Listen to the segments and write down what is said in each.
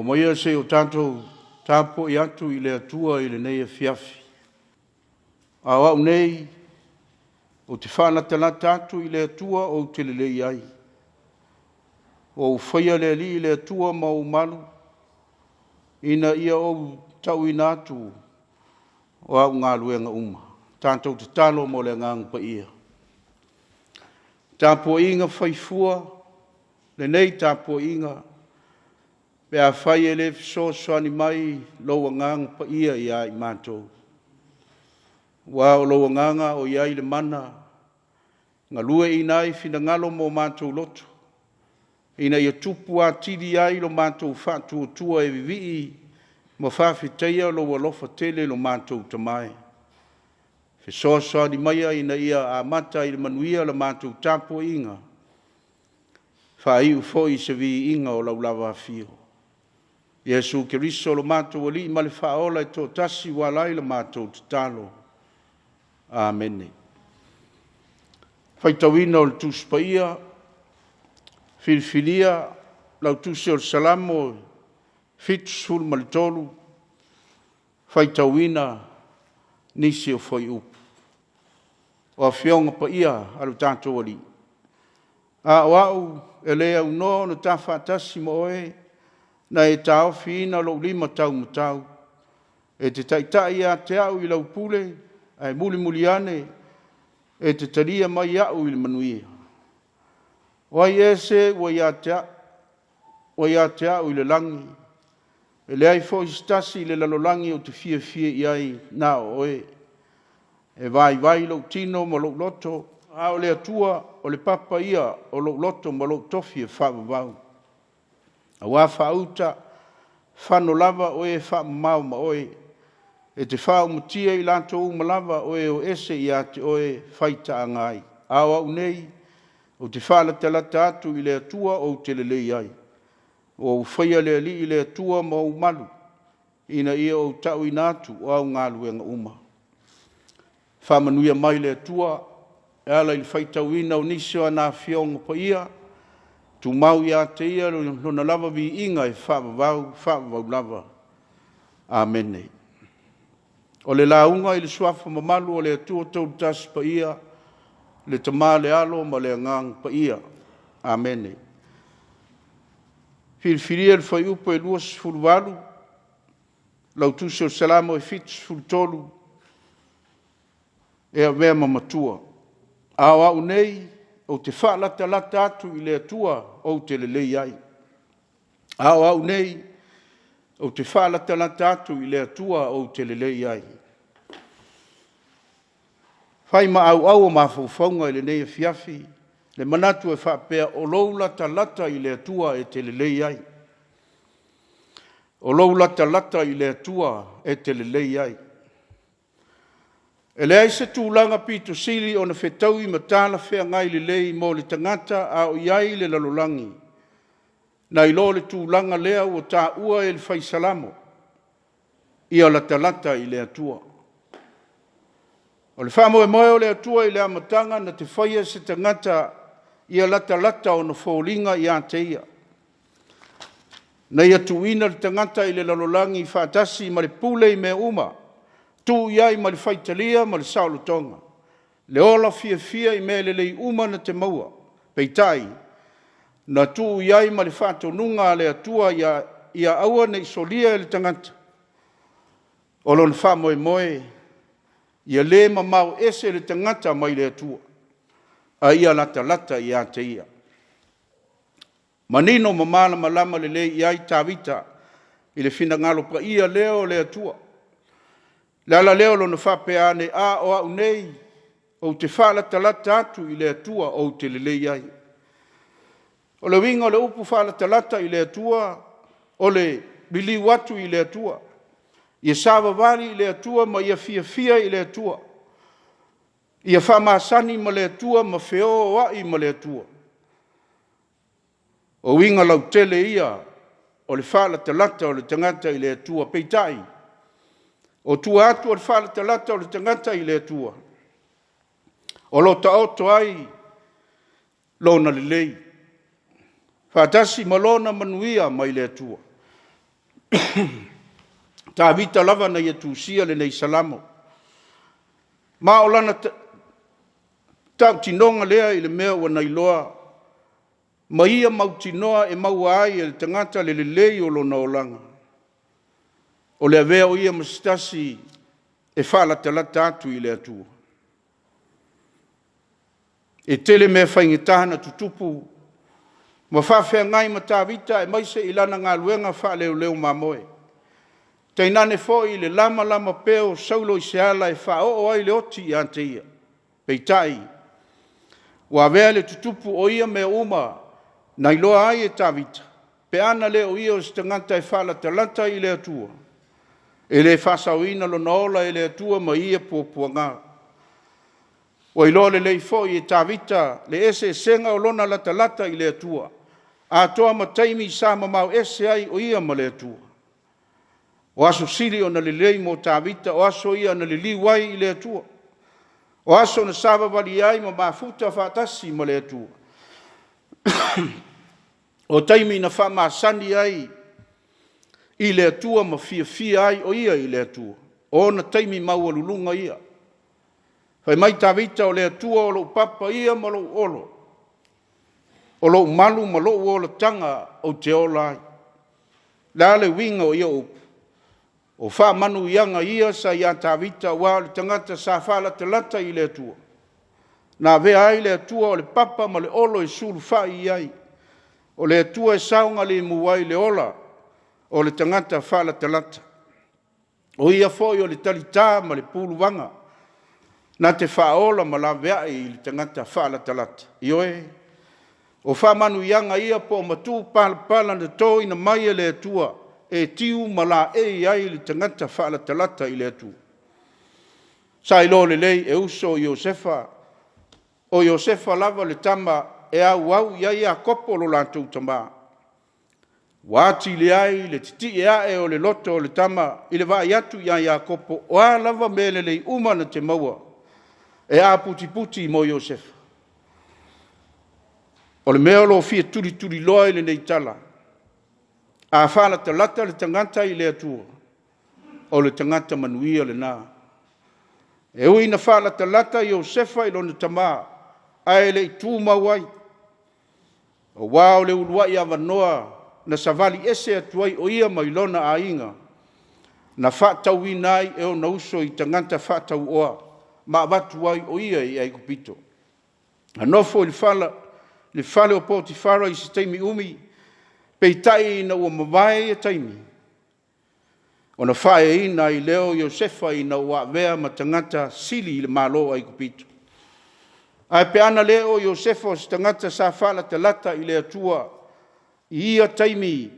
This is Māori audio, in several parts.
moia se o tātou tāpo i atu i le atua i le nei Afiafi. A wau nei, o te whanata atu i le atua o te lelei ai. O whaia le li i le atua mau malu, ina ia o tau ina atu o au ngā luenga uma. Tātou te talo mo le ngang pa ia. Tāpo inga whaifua, le nei tāpo inga, pe a whai e le fiso soani mai loa ngang pa ia i a i mātou. Wa o loa nganga o iai le mana, ngā lue inai fina ngalo mo mātou loto. Ina ia tupu a tiri ai lo mātou whātua tua e vivii, ma whawhiteia lo walofa tele lo mātou tamai. Fisoa ni maia ina ia a mata i le manuia la mātou tāpo inga. Whaiu foi se vi inga o laulawa fio. Yesu Keriso lo mātou ali ma le whaola e tō tasi walai la mātou tatalo. Amen. Whaitawina o le tūspaia, Filfilia, lau tusi o salamo, fitsul malitolu, whaitawina, nisi o whai upu. O a whionga pa ia, alu tātou ali. A wau, e lea uno, no tā whātasi mo oe, na e tā whina lo lima tau matau. E te taitai a te au i lau pule, ai muli ane, e te taria mai au i le manuia. Wai ese wa ia te au i le langi. E le ai fo istasi i le lalolangi o te fia i ai na oe. E vai lo tino mo lo loto. A o le atua o le papa ia o lo loto mo lo tofi e whaavavau. A wā whauta whano lava oe whaamau ma oe. E te whao mutia i lanto umalava oe o ese i a te oe whaita angai. A wau nei. O te whālata atu i le atua o te lelei ai. O whaia le ali i le atua ma o malu. Ina ia o tau inatu o au ngā luenga uma. Whamanuia mai le atua. E ala i le whaitauina o nisio ana whionga pa ia. Tu mau ia te ia lona lava vi inga e whaavavau lava. Amen. O le launga i le suafa mamalu o le atua tau tasi pa ia. Le tama le alo ma le ngang pa ia. Amen. Filfilia le whai upo e luas Fatuvalu. Lau tusi o salamo e fitulu. E a mea mamatua. A wau nei o te whaalata atu i le atua o te lelei ai. A wau nei o te whaalata atu i le atua o te lelei ai. Whai ma au ma faufaunga i le nei Afiafi, le manatu e whapea o lou lata i le atua e te lelei ai. O lou lata i le atua e te lelei ai. E le aise tūlanga pito sili o na whetau i matala whea ngai le lei mo le tangata a o iai le lalolangi. Na ilo le tūlanga lea o tā ua e le whaisalamo. Ia lata i le atua. O le whamo e moe o le atua i le amatanga na te whaia se tangata ia lata o na whōlinga i a te ia. Na ia tuina le tangata i le lalolangi i whātasi ma le pule i mea uma. Tu iai ma le whaitalia ma le saulotonga. Le ola fia i mea le lei uma na te maua. Peitai. Na tu iai ma le whātonunga le atua ia aua na isolia le tangata. O lo le whamo e moe. Ia le mamau ese le tangata mai le atua. A ia lata i a te ia. Manino mamala malama le le iai tāwita i le whina ngalo pa ia leo le atua. Lala leo lo na whapeane a o au nei o te whaalata atu i le atua o te le iai. O le winga o le upu whaalata i le atua o le bili watu i le atua. Ia savavali i le atua ma ia fia i le atua. Ia whamasani ma le atua ma wheo wai ma le atua. O winga lau tele ia o le whaalata o le tangata i le atua peitai. O tua atu o le whaalata o le tangata i le atua. O lo ta oto ai lona le lei. Whaatasi ma lona manuia mai le atua. Ta vita lava na ia tusia le nei salamo. Ma o lana tau tinonga lea i le mea ua nei loa. Ma ia mau tinoa e mau ai e le tangata le lei o lona olanga. O le avea o ia mastasi e whala te lata atu i le atua. E tele mea whaingetahana tutupu. Ma whawhea ngai ma tā vita e maise i lana ngā luenga wha leo leo mamoe. Tei nane fo i le lama peo saulo i se ala e wha o ai le oti i ante ia. Peitai. Wa vea le tutupu o ia mea uma na iloa ai e tā vita. Pe ana leo ia o se tangata e whala te lata i le atua. E le whasauina lo naola e le atua ma ia pua ngā. O iloa le lei fo i e tā vita le ese senga o lona lata i le atua. A toa ma taimi sa mamau ese ai o ia ma le atua. O aso siri o na le lei mo tā vita, o aso ia na le liwai i le atua. O aso na sava wali ai ma mafuta whaatasi ma le atua. O taimi na wha maasani ai i le atua ma fia ai o ia i le atua. O na taimi maua lulunga ia. Whai mai tā vita o le atua o lo papa ia ma lo olo. O lo malu ma lo olo tanga o te olai. La le winga o ia upu. O wha manu ianga ia sa ia tā vita wa le tangata sa whala te lata i le atua. Nā vea ai le atua o le papa ma le olo e suru wha i ai. O le atua e saunga le muwai le ola o le tangata whala te lata. O ia foi o le talita ma le pulu wanga. Nā te whaola ma la vea i le tangata whala te lata. Ioe, o wha manu ianga ia po matu pala na tō ina mai le atua. E tiu mala e ai le tangata whaala talata i le atu. Sa ilo le lei e uso o Iosefa. O Iosefa lava le tama e au iai a kopo lo lantou tama. Wati le ai le titi e ae o le loto o le tama i le vai atu iai a kopo. O a lava mele lei uma na te maua. E a puti mo Iosefa. O le mea lo fia turi loa i le nei tala. A whala te lata le tangata i le atua. O le tangata manuia le nā. E ui na whala te lata i Iosefa i lona tama. Ai le i tū mauai. O wao le ulua i awanoa. Na savali ese atuai o ia mai lona a inga. Na whatau i nai e o na uso i tangata whatau oa. Ma watu ai o ia i aikupito. Anofo i le whale o Potifara i se teimi umi. Peitai na ua mawai e taimi. O na whae ina i leo Iosefa i na ua vea ma tangata sili i le malo ai kupito. Ai pe ana leo Iosefa o si tangata sa whala te lata i le atua i ia taimi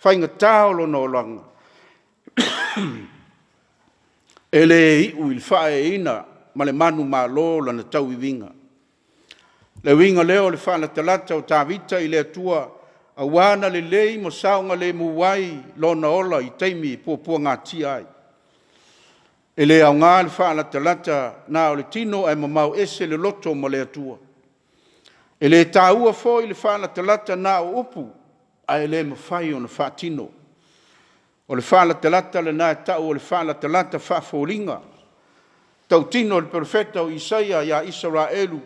whainga tāolo na olanga. E le iu i le whae ina ma le manu malo la na tau i winga. Le winga leo le whala te lata o tā vita i le atua a wana le lei mo saunga le muwai lona ola i taimi pua ngā tia ai. E le au ngā le whaala te lata nā o le tino ai mamau ese le loto mo le atua. E le tāua fo i le whaala te lata nā o upu ai le mawhai o na whaatino. O le whaala te lata le nā tau o le whaala te lata whaaforinga. Tau tino le profeta o Isaia ia Israelu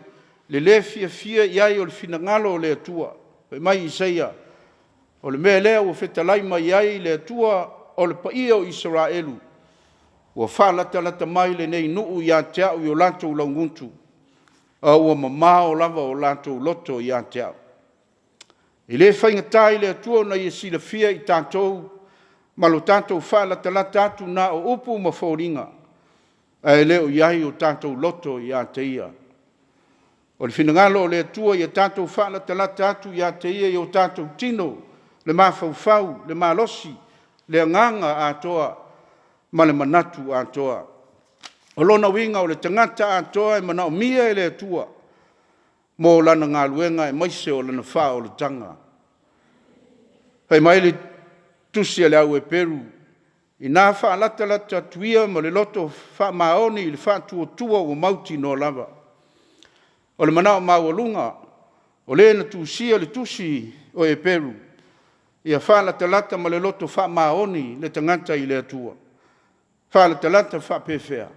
le fia iai o le finangalo o le atua. Pe mai Isaia, o le mea lea ua whetalai mai ai le atua o le paia o Israelu. Ua whalata mai le nei nuu i a te au i o lantou launguntu. Ua mamao lava o lantou loto i a te au. I le whaingatai le atua na i sila fia i tātou, ma lo tātou whalata atu na o upu ma whauringa. E leo iai o tātou loto i a te ia. O le finangalo o le atua i a tātou whaala te lata atu i a te ia i o tātou tino, le mawhauwhau, le malosi, le anganga a toa, ma le manatu a toa. O lona winga o le tangata a toa e mana o mia e le atua, mo lana ngā luenga e maise o lana wha o le tanga. Hei mai le tusi le au e Peru, i nā wha lata tuia ma le loto wha maoni i le wha tua o mauti no lava. O le manao maua lunga, o le na tusia le tusi o e Peru, ia whaala talata ma le loto wha maoni le tangata i le atua. Whaala talata wha pewhea.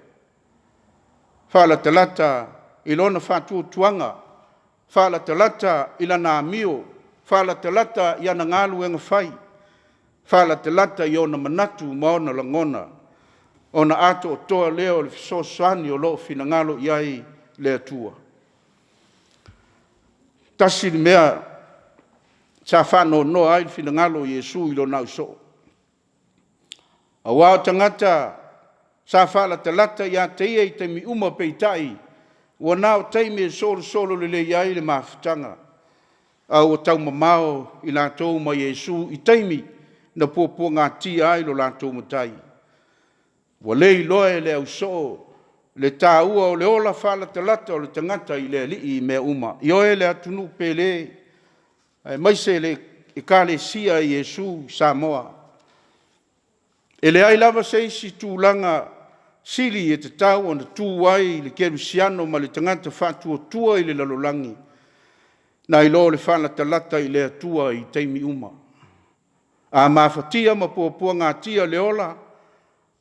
Whaala talata i lona whatua tuanga. Whaala talata i lana amio. Whaala talata i ana ngalu enga whai. Whaala talata i ona manatu maona langona. Ona ato o toa leo le fisosani o loo fina ngalo iai le atua. Tasi ni mea sa whano no ai fina ngalo Yesu ilo nau so. A wao tangata sa whala talata ia te ia i te mi uma peitai. Wa nao teime solo le iai le mawhitanga. A o tau mamao i lātou ma Yesu i teimi na pōpua ngā tia ai lo lātou matai. Wa lei loe le au so le tāua o le ola whala talata o le tangata i le li i mea uma. I oe le atunu pele maise le ikale sia i Yesu Samoa. E le ai lava seisi tūlanga sili e te tau o na tūwai le kerusiano ma le tangata whatua tua i le lalolangi. Na i lo le whala talata i le atua i teimi uma. A mawhatia ma pōpua ngā tia le ola.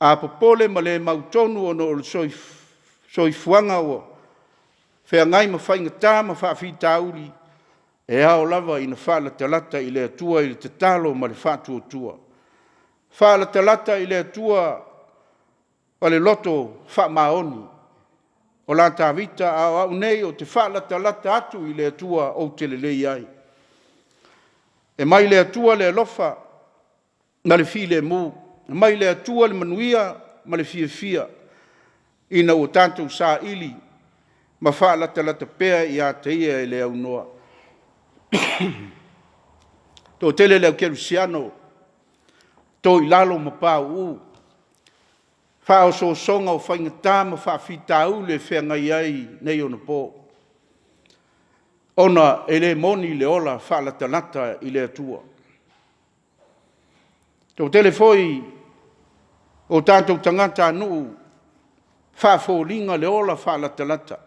A popole ma le mautonu o no le soifuanga o. Whea ngai ma whainga tā ma whaafi tauri. E ao lava ina whala talata i le atua i le te talo ma le whatua tua. Whala talata i le atua o le loto wha maoni. O la tawita au nei o te whala talata atu i le atua o te lelei ai. E mai le atua le lofa ma le fi le mu. E mai le atua le manuia ma le fia. Ina o tātou sa ili ma whala talata pea i a te ia e le au noa. Tō tele leo kerusiano, tō i lalo ma pāu u. Whao so songa o whainga tāma whaafitau le whenga iai nei o na pō. Ona e le moni le ola whaalatalata i le atua. Tō tele foi o tātou tangata nuu whaafōlinga le ola whaalatalata.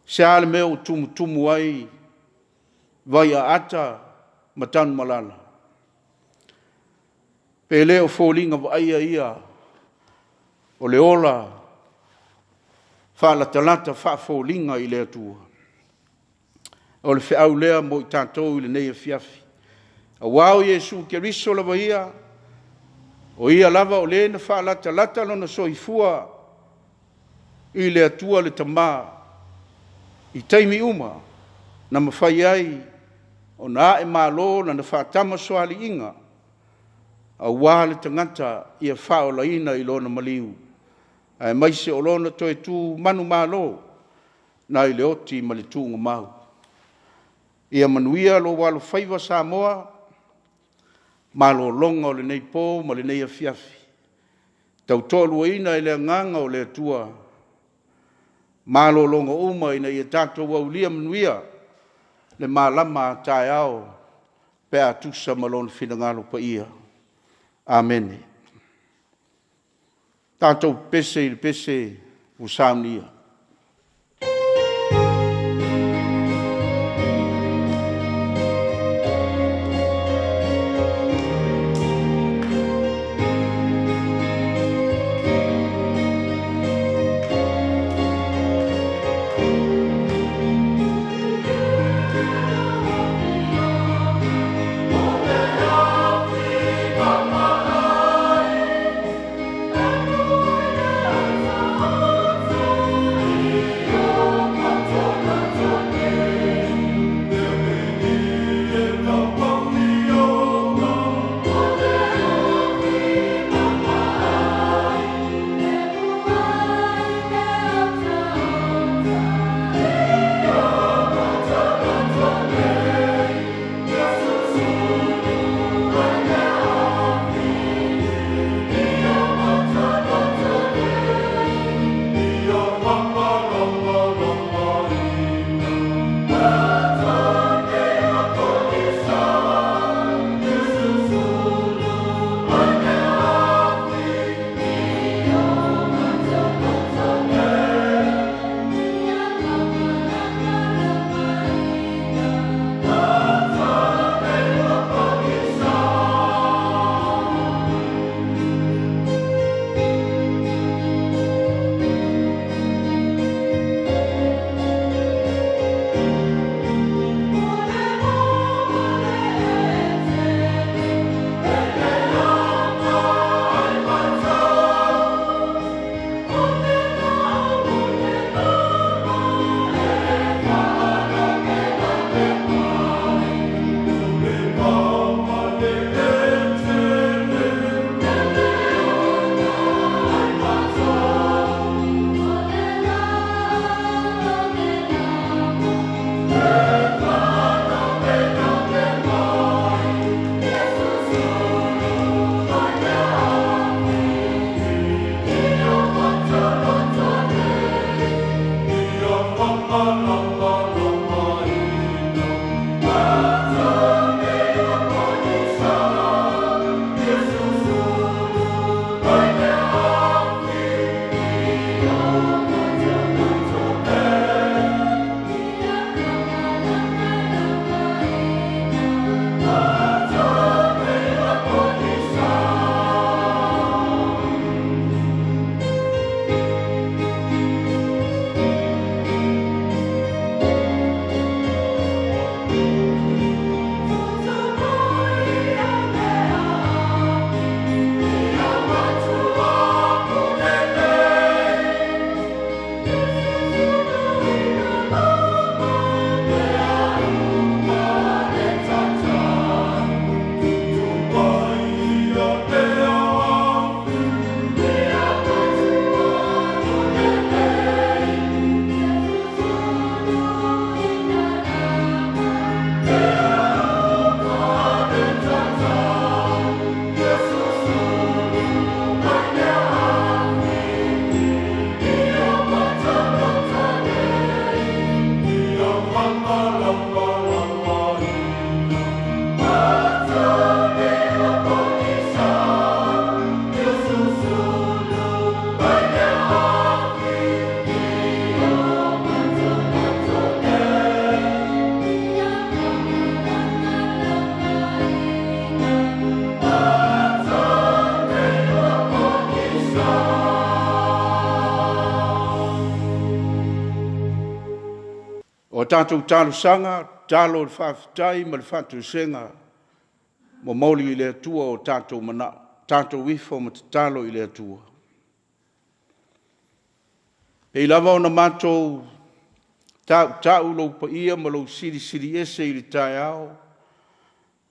Se ale meo tumu ai vai a ata matanu malala. Pe leo fōlinga wa aia ia o le ola whaala talata wha fōlinga i le atua. O le whiau lea mo i tātou i le nei Afiafi. A wao Yesu ke riso lava ia o ia lava o le na whaala talata lona soifua i le atua le tamā i teimi uma na mawhai ai o na e malo na whaatama soali inga a wale tangata i a whaola ina i lona maliu. A maise o lona toi tu manu malo na i le oti ma le tūnga mau. I a manuia lo walo whaiva Samoa malo longa o le Nepo ma le nei Afiafi. Tau tolu ina i le nganga o le atua. Malo longa uma ina i a tātou au lia manuia le malama tae ao pe atusa malon finangalo pa ia. Amen. Tātou pese il pese usamnia. tātou tālu sanga, tālo le whawhitai, ma le whatu senga, mo mauli i le atua o tātou mana, tātou wifo ma te tālo i le atua. E lava o na mātou tāu lau pa ia ma lau siri ese i le tai ao,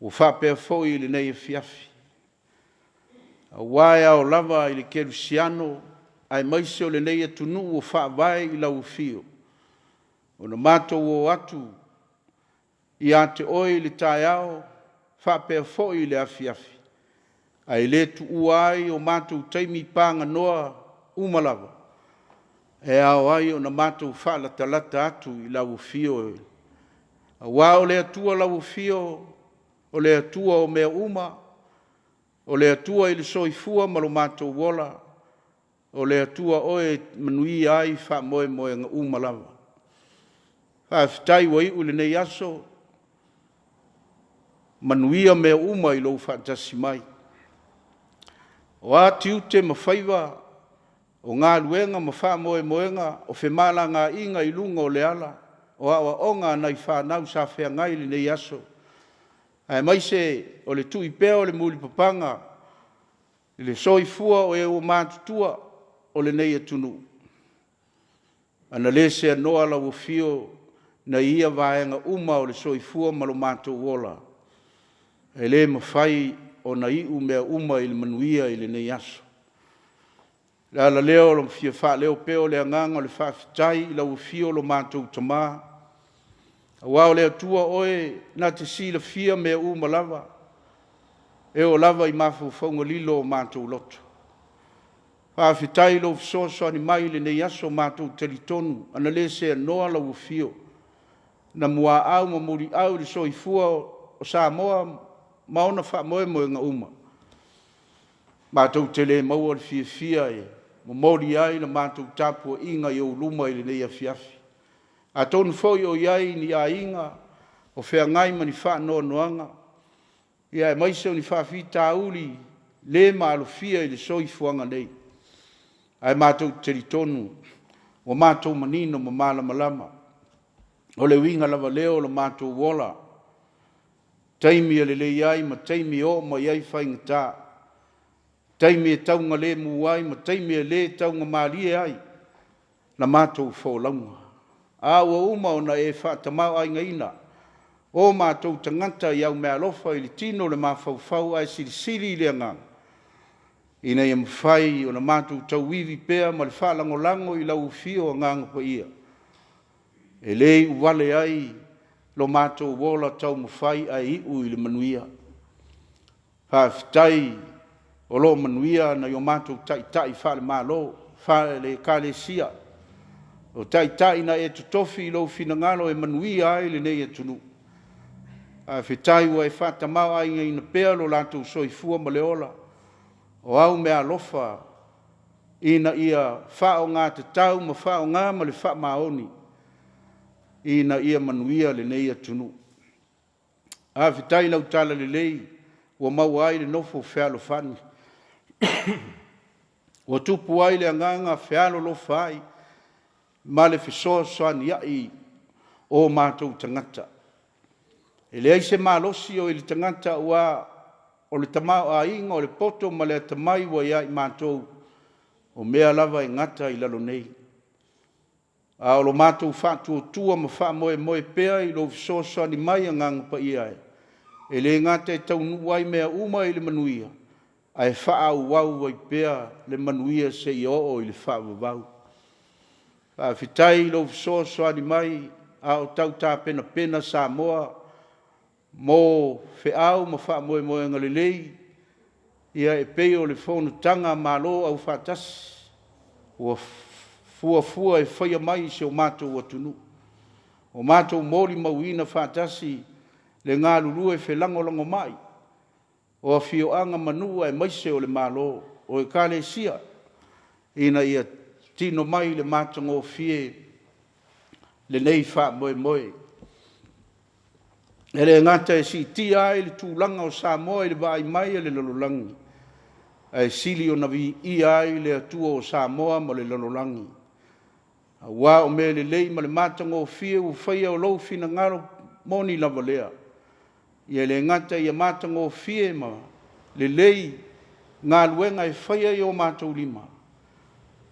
o whapea fōi i le nei Afiafi. A wae ao lava i le kerusiano, ai maise o le nei atunu o whaavai i lau fio. O na mātou o atu, i a te oi le tai ao, whapea fōi i le Afiafi. Ai le tu uai o mātou taimi pānga noa umalava. E ao ai o na mātou whalatalata atu i lau fio. A wā o le atua lau fio, o le atua o mea uma, o le atua i le soifua ma lo mātou wola, o le atua oe manui ai wha moe moe nga umalava. Whawhitai wa iu le nei aso, manuia mea uma i lo whaatasi mai. O a tiute ma whaiva, o ngā luenga ma wha moe moenga, o whemala ngā inga i lunga o le ala, o awa onga nei whanau sa whea ngai le nei aso. Ai mai se o le tui pēo le muli papanga, le soifua o e o mātutua o le nei atunu. Ana le se anoa la wafio na ia vaenga uma o le soifua ma lo mātou wola. E le mawhai o na iu mea uma i le manuia i le nei aso. Le ala leo lo mwhia wha leo peo le anganga o le whawhitai i la wafio lo mātou tamaa. A wao le atua oe na te sila fia mea uma lava. E o lava i mafu whaunga lilo o mātou loto. Whawhitai lo fisoso ani mai le nei aso mātou teritonu. Ana le se anoa la wafio. Na mua au ma muri au le soifua o Samoa maona wha moe moe nga uma. Mātou tele maua le fia e. Mo mori ai na mātou tapua inga i o luma i le nei Afiafi. A tonu fōi o iai ni a inga, o whea ngai mani wha noa noanga. Ia e maise o ni whawhi tā uli, le maalo fia i le soifuanga nei. Ai mātou teritonu, o mātou manino ma mala malama. O le winga lava leo lo mātou wola. Taimi a le le iai, ma taimi o ma iai whainga tā. Taimi e taunga le muai, ma taimi e le taunga maalie ai. Na mātou whōlaunga. A ua uma o na e whātamau ai ngaina. O mātou tangata i au mea lofa i le tino le mawhauwhau ai siri i le angang. I nei am whai o na mātou tauwiwi pēa ma le whalangolango i lau fio o nganga pa ia. E lei uwale ai lo mātou wola tau mawhai ai iu i le manuia. Whawhitai o lo manuia na i o mātou tai whale mālo, whale kālesia. O tai na e tutofi i lo finangalo e manuia ai le nei e tunu. A whetai ua e whatamau ai ngai na pēa lo lātou soifua ma le ola. O au mea lofa ina ia whao ngā te tau ma whao ngā ma le wha maoni. Ina ia manuia le nei e tunu. A whetai lau tala le lei ua mau ai le nofo whialo whani. Ua tupu ai le anganga whialo lo whai. Ma le fisoa soani ai o mātou tangata. E le aise mālosi o i le tangata ua o le tamau a inga o le poto ma le tamai wa ia i mātou o mea lava i ngata i lalo nei. A o lo mātou whātua tua ma wha moe moe pēa i lo fisoa soani mai anganga pa ia e. E le ngata e tau nuai mea uma i le manuia. A e wha au wau wai pēa le manuia se i o i le wha wawau. A whitai lo fisoa soani mai a o tau tā pena Samoa mo whiau ma wha moe moe ngalilei ia e peo le whonu tanga malo au whatas ua fua e whaia mai se o mātou atunu. O mātou mori mauina whatasi le ngā Lulu e whelangolongo mai o a whioanga manua e maise o le malo o e kāle sia ina ia tino mai le mātango fie le nei wha moe moe. E le ngata e si ti ai le tūlanga o Samoa i le vai mai le lololangi. E sili o navi i ai le atua o Samoa ma le lololangi. Wa o me lelei ma le matango fia u whaia o lau fina ngaro moni lava lea. Ia le ngata ia matango fia ma lelei ngā luenga e whaia i o mātou lima.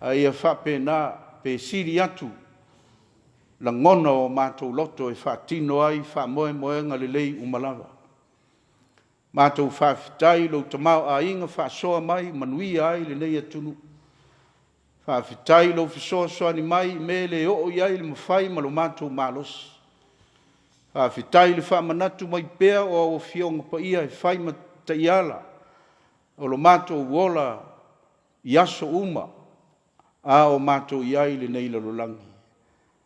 Ia whape nā pe siri atu la ngona o mātou loto e whaatino ai wha moenga lelei umalawa. Mātou whawhitai lo tamau a inga whaasoa mai manuia ai lelei atunu. Whawhitai lo whisoa soani mai me le o iai le mawhai ma lo mātou mālosi. Whawhitai le whaamanatu mai pēr o fionga pa ia e whai ma taiala. O lo mātou wola iaso uma a o mātou iai le nei lalolangi.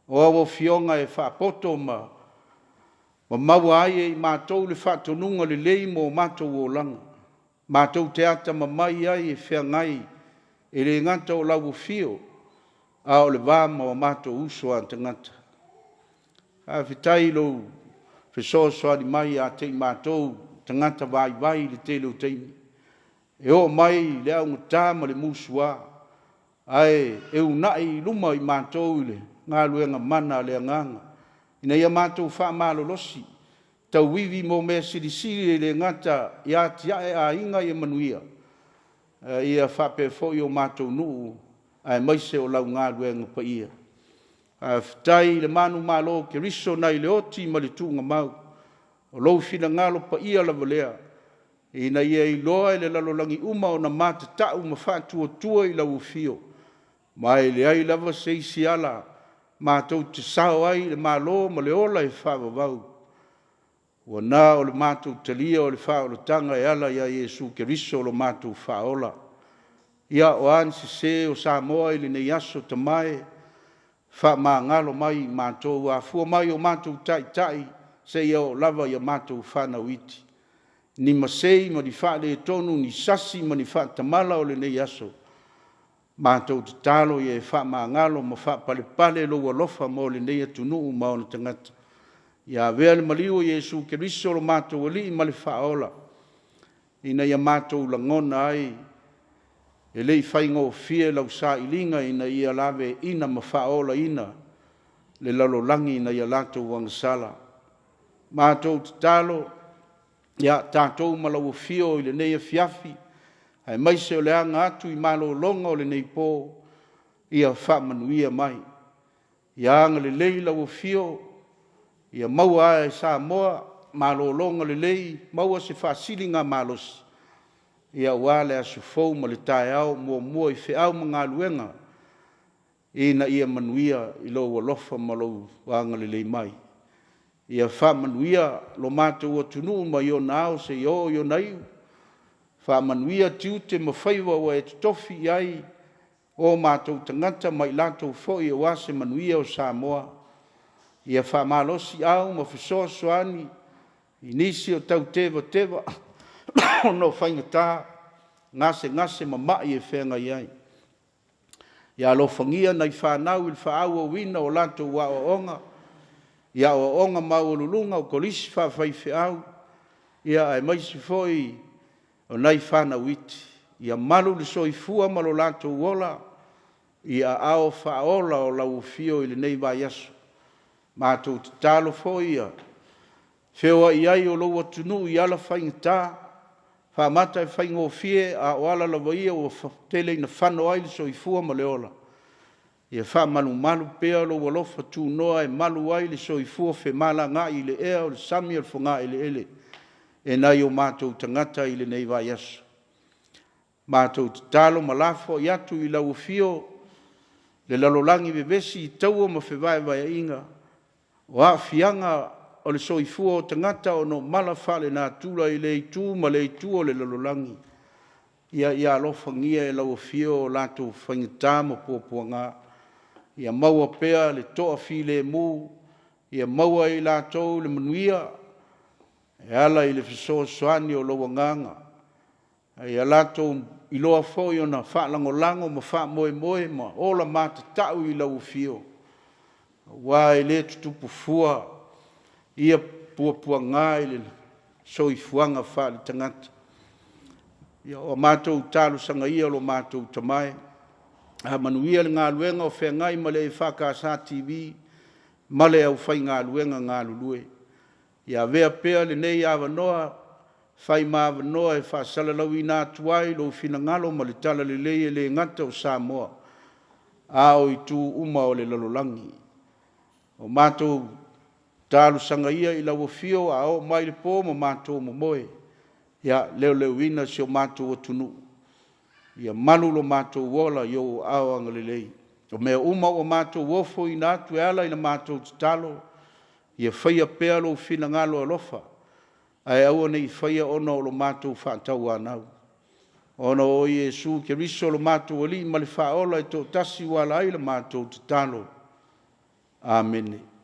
O fionga e whaapoto ma maua ai e mātou le whaatonunga le lei mo mātou o langa. Mātou te ata mamai ai e whengai e le ngata o lau fio a o le vāma o mātou uso a tangata. A whitai lo whesoa di mai a te mātou tangata vai le te leo teimi. E o mai le au ngata ma le musua ai e unai luma i mātou le ngā luenga mana le anganga. Ina ia mātou wha malolosi tau wivi mo mea sirisiri le ngata ia tia e a inga i manuia. Ia whape foi o mātou nuu ai maise o lau ngā luenga pa ia. Whitai le manu malo ke riso nai le oti ma le tūnga mau. O lou whina ngalo pa ia la valea. Ina ia i loa e le lalolangi uma o na mata tau ma whātua tua i lau fio. Mai le ai lava seisi ala mātou te sao ai le malo ma le ola e whāwawau. Wa nā o le mātou talia o le whaolotanga e ala ia Iesu ke riso o le mātou whaola. Ia o ansi se o Samoa i le nei aso tamae wha maa ngalo mai mātou a fua mai o mātou tai se ia o lava ia mātou whanau iti. Ni masei ma ni whaale e tonu ni sasi ma ni whaatamala o le nei aso. Mātou te talo ia e wha maa ngalo ma wha pale lo walofa mo le nei atunu ma o na tangata. Ia vea le maliu Iesu ke riso lo mātou ali ma le whaola. Ina ia mātou langona ai e lei whaingo fie lau sa ilinga ina ia lawe ina ma whaola ina le lalolangi ina ia latou wangasala. Mātou te talo ia tātou malau fio i le nei Afiafi ai maise o le anga atu i malo longa o le Nepo ia whamanuia mai. Ia anga le lei lau fio ia maua e Samoa malo longa le lei maua se whasilinga malos. Ia wale a sufou ma le tae au mua i whiau ma ngā luenga. Ina ia manuia i lo walofa ma lo wanga le lei mai. Ia whamanuia lo mātou o tunu ma i o nao se i o naiu. Whamanuia tiute ma whaiwa o e tofi ai o mātou tangata mai latou foi o wase manuia o Samoa. Ia whamalosi au ma whisoa soani i nisi o tau tewa no whaingata ngase ma mai e whenga iai. Ia lo whangia nei whanau il whaau o wina o latou wa o onga. Ia o onga mau o lulunga o kolisi whawhai whiau. Ia ai maisi foi o nei whanau iti. Ia malu le soifua ma lo latou wola. Ia ao whaola o lau fio i le nei vai aso. Mātou te talo foi ia. Whioa iai o lo atunu i ala whaingata. Whamata e whaingo fie a o ala lawa ia o tele ina whano ai le soifua ma le ola. Ia whamalu pea lo walofa tū noa e malu ai le soifua whe mala ngā i le ea o le sami al whanga i le ele. E nai o mātou tangata i le nei vai aso. Mātou te talo malafo i atu i lau fio le lalolangi bebesi i taua ma whewai vai inga. O a fianga o le soifua o tangata o no mala whale nā tūla i le itu ma le itu o le lalolangi. Ia alofa ngia e lau fio o lato whaingata ma pōpua ngā. Ia maua pea le toa fi le mū. Ia maua i lato le manuia. E ala i le fisoa soani o loa nganga. Ia lato i loa foi o na whaalangolango ma wha moe ma ola mata tau i lau fio. Wa e le tutupu fua. Ia pua ngā i le soifuanga wha le tangata. Ia o mātou tālu sanga ia lo mātou tamai. manuia le galuega o feagai ma le EFKS TV ma le aufai galuega galulue ia vea pea lenei avanoa fai mavanoa e faasalalauina atu ai lou finagalo ma le tala lelei e lē gata o Samoa a o i tuuma o le lalolagi o matou talusaga ia i lauafio a o mai le pō ma matou momoe ia leoleuina se o matou atunuu ia malu lo matou ola i ou aoaga lelei o mea uma ua matou ofo ina atu e ala ina matou tatalo ia faia pea lou finagalo alofa ae aua nei faia ona o lo matou faatau anau ona o Iesu Keriso lo matou alii ma le faaola e toʻatasi ua ala ai le matou tatalo amene.